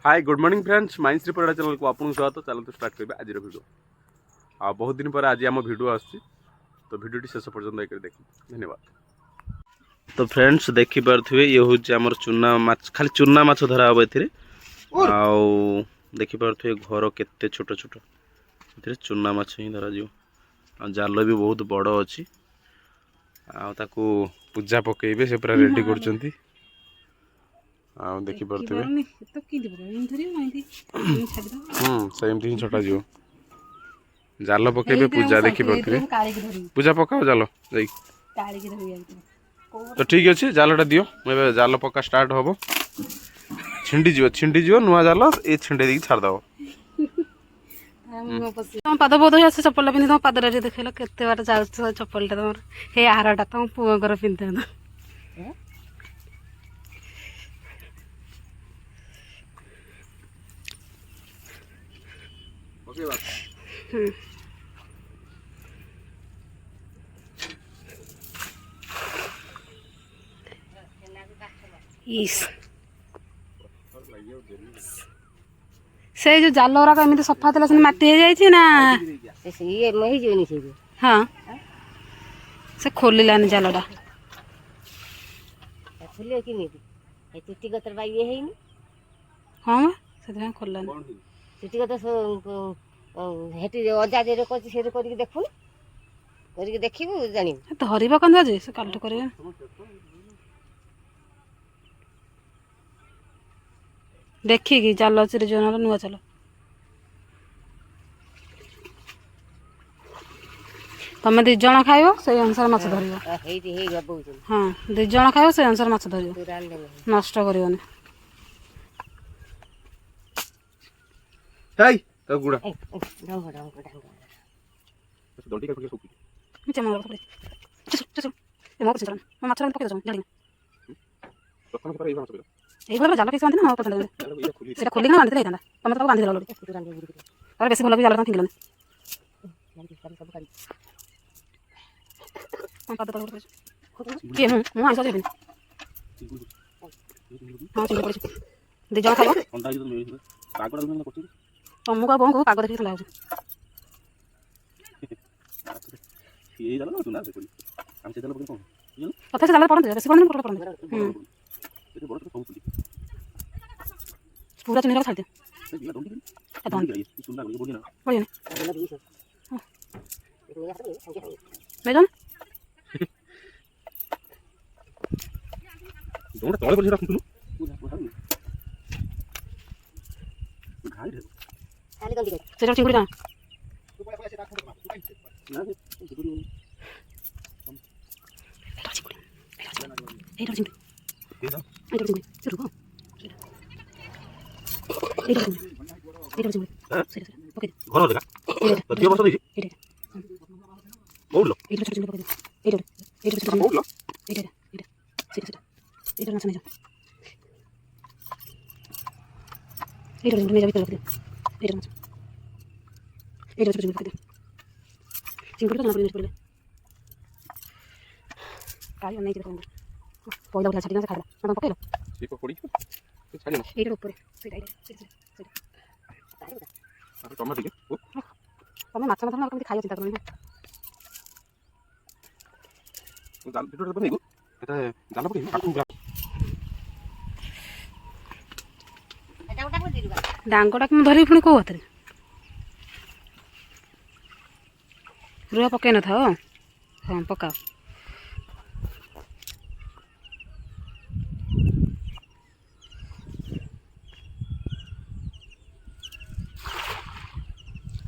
Hi good morning friends mind Parida channel को आपको स्वागत। चलते स्टार्ट करेंगे आज वीडियो। बहुत दिन पर आज आम वीडियो आसी तो वीडियो शेष पर्यटन एक देख धन्यवाद। तो फ्रेंड्स देखी पारे ये हूँ आम चूना माछ खाली चूना माछ धरा हम ए देखी पारे घर केते छोट छोट ए चूना माछ ही धरा जाल भी बहुत बड़ अच्छी आकू पूजा पकेबे से पूरा रेडी कर देखी पारे सेमती ही छटा जीव जाल पकेबे पूजा देखी पारे पूजा पकाओ जाल जाई तो ठीक अच्छे जालटा दियो मैं जाल पका स्टार्ट हम छिंडी जीव नुआ जाल ये छिंडे दी छाड़द तुम पाद बहुत आस चप्पल पिंधि तुम पाद देखेल के बार जाऊ चप्पल तुम हे हारटा तुम पुअर पिंधि से जो जाल गुराक एमती सफा था मटी हो जाए ना हाँ से खोलानी जालटा हाँ से खोलानी चुटी कत हेटी अजा जे कर देखु देखू जानी धरवा कंदा जे से कालटू करे देखिकी जाल अच्छे जो नुआ चल तुम दिज खाइब से अनुसार माछ धर हाँ दिज खाइब से अनुसार माछ धर नष्ट कर जाल किसी बांधि ना पसंद खोलिक ना बांधि तुम तो बांधि और बेस भल भी जाल फिंगल किए मुझे आइस देवी हाँ चिंता पड़ी दिज खाइब तुमको बोह पाग देखिए थंडा तथा से जाल पड़ते बेस पड़ते पूरा चिन्ह छाड़ दिया चिंगुड़ी ना पहला उठा छाड़ी खाला पकड़ तुम माछ मत कमी खाई चिंता कर डांगटा कि धर पुणी कौ हाथ रुआ पकई न था हाँ पकाओ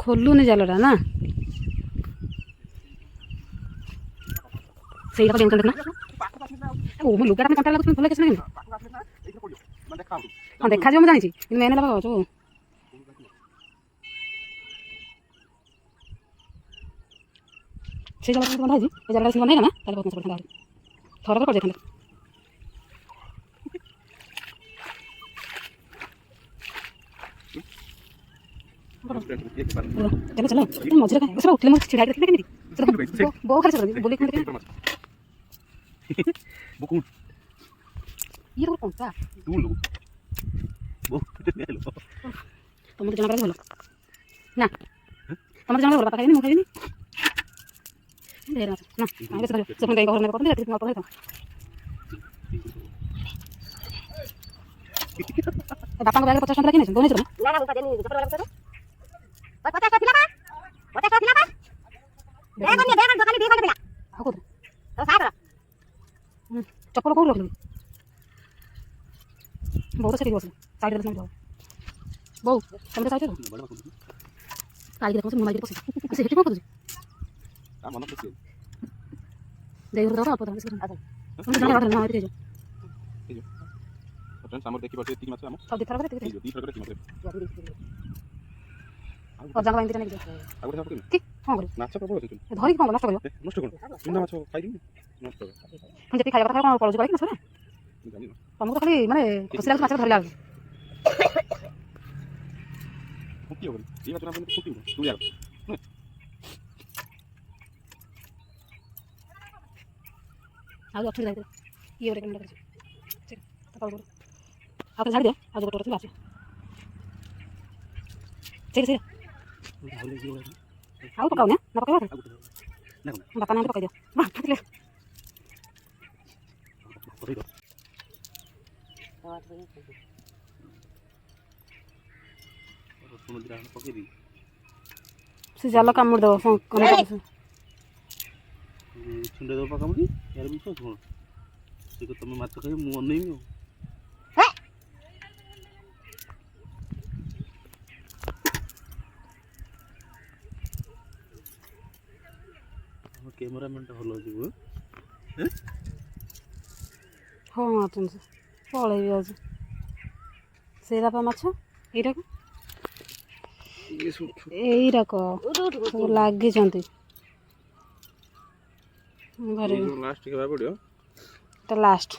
खोलुनि जालटा ना से देखना ओ मो लुगाटा कंटा लगुच भल किसी हाँ देखा जो मुझे जानी मेन है जो से जाल बंधा ये जाल बंधा ना बहुत मस्त पड़ता थोड़ा कर देते चलो चलो तुम मझे का उठले मुझे छिड़ा के देखते बो खाली चल बोली खंड ये तो कौन सा तू लो बो ले लो ତମକୁ ଜଣା ଭଲ ନା ତମକୁ ଜଣା ଭଲ ବାପା ଖାଇବେନି ମୁଁ ଖାଇବିନି ଢେର ମାଛ ନା ଆମେ ବେଶୀ ଧରିବ ସେ ପୁଣି ଗାଈ ଘର ନେବେ କରୁଛନ୍ତି ଏଠି ଅଳ୍ପ ଧରିଥାଉ ବାପାଙ୍କ ବ୍ୟାଗରେ 50 ଟଙ୍କା କିନେଇଛୁ ବୋଉ ନେଇଛୁ ନା ନା ମୁଁ ପାଦେନି ସପର ବାଲା ପଚାର 50 ଟଙ୍କା ଥିଲା ବା 50 ଟଙ୍କା ଥିଲା ବା ଦୋକାନ ଦୋକାନ ଦି ଖଣ୍ଡ ଥିଲା ଆଉ କୋଉଠି ତ ସାଗର ଚପଲ କୋଉଠି ରଖିଲୁ ବୋଉ ତ ସେଠି ବସିଲା ସାଇଡରେ ବସିଲା ବୋଉ ତମେ ସାଇଡରେ କାଲି ଦେଖୁଛୁ ମୁଁ ମାଇକି ପଶି ସେ ସେଠି କ'ଣ କରୁଛି ଦେଇ ଘର ଦର ଅଳ୍ପ ଦର ତମେ ଜଣେ ଅର୍ଡର ନା ଏଠି ହେଇଯିବ फ्रेंड्स हमर देखि परते एतिक माछ हम सब दिथरा करे दी थर करे और जंग बांधी नहीं आगु सब करे की हां करे माछ प्रबल अछि धरि कोन नष्ट करियो नष्ट कोन सुना माछ खाइ नष्ट हम जति खाଇବା କଥା कोन पळुछ बाकी ना जानि तुमको तो खाली माने खुशी लागछ माछ धरि लाग फुटी हो ई माछ ना फुटी हो तू यार आज अच्छी जाइते ये रे कंडा कर ठीक तकाउ कर आप झाड़ दे आज गोटे रखी आसे ठीक से आउ पकाउ ना पकाउ ना बापा ना पकाइ दियो वाह फटले समुद्र हम पके दी से जाला कामुड़ दो फोन कोन कर छुंडे दो पकामुडी यार बिछो कोन से तुम माछ खाइ मु अनई मी कैमरामैन टा भलो अछि हैं हाँ तुम से पड़े भी आज से रापा माछ एटा को ये सब एटा को सब लागी जंती घरे लास्ट के बा पड़ियो तो लास्ट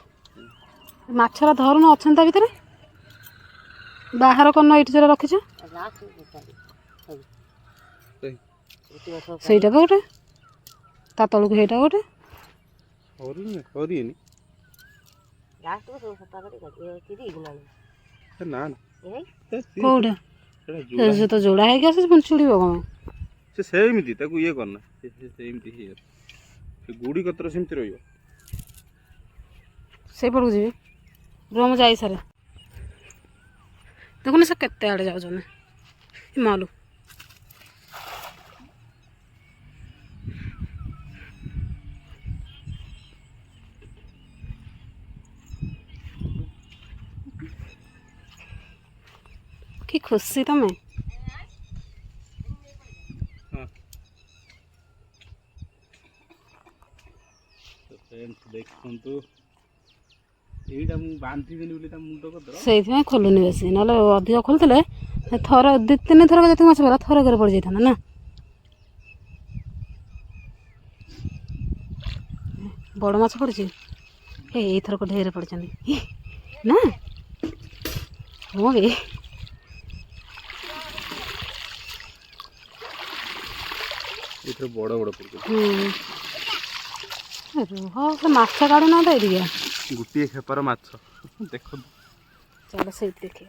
माछरा धरुन अछन ता भीतर बाहर कोन एठी जरा रखिछ सेटा गोटे ता तळु हेटा गोटे हरिनी लास्ट को सब सफा कर ये किदी गुना ना कोडा से तो जोड़ा है क्या से पुन छुड़ीबो कोन से सेमिति ताकू ये करना से सेमिति ही से गुडी कतर सेमिति रहियो से पड़ू जी रूम जाई सारे देखो से केते आड़े जाउ जने मालू कि खुशी तमें देखु एटा मु बांधी देनी बोली ता मुंडो को दर से खोलुनी बेसी ना अधिक खोलते थर दि तीन थर जति माछ पड़ा थर करे पड़ जाता ना बड़ माछ पड़ी एथर को ढेर पड़ी ना हाँ बे इधर बड़ बड़ पड़ हाँ से माछ काढ़ ना दे दिया गुटी खेपर माछ देखो चलो से देखिए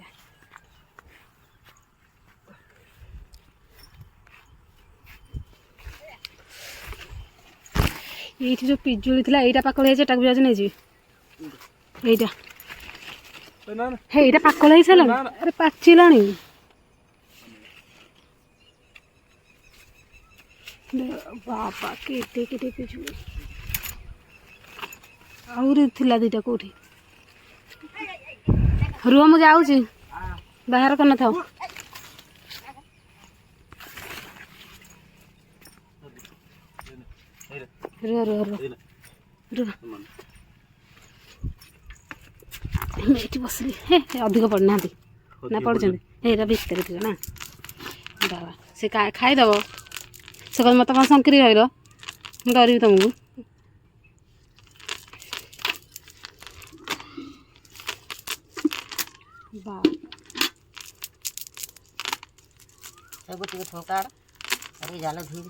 ये जो पिजुली थी यहीटा पाकल है भी आज नहीं जी यहीटा हे पाकल हो सारा अरे पाचिला बाबा केटे केटे पिजुली आउरी थिला दीटा कोठी रुह मु जाऊँ बाहर करना था रुह रुह रुह रुह ये बसली हे अधिक पड़ना ना पड़े ये भितर थी ना बाबा से खाईदेव से कह मत कौन संकरी रही डर तुमको गोटे ठोकाड़ अरे जाल धीरे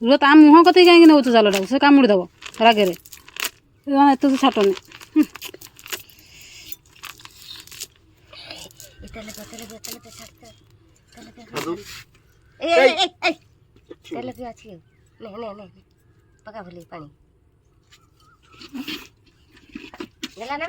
रुह ता मुह कत कहीं नौ जालटा से कामुड़ी दब रागे ଏତେ ତ ଛାଟନି तेल भी अच्छी नहीं नहीं नहीं पका भली पानी नेला ना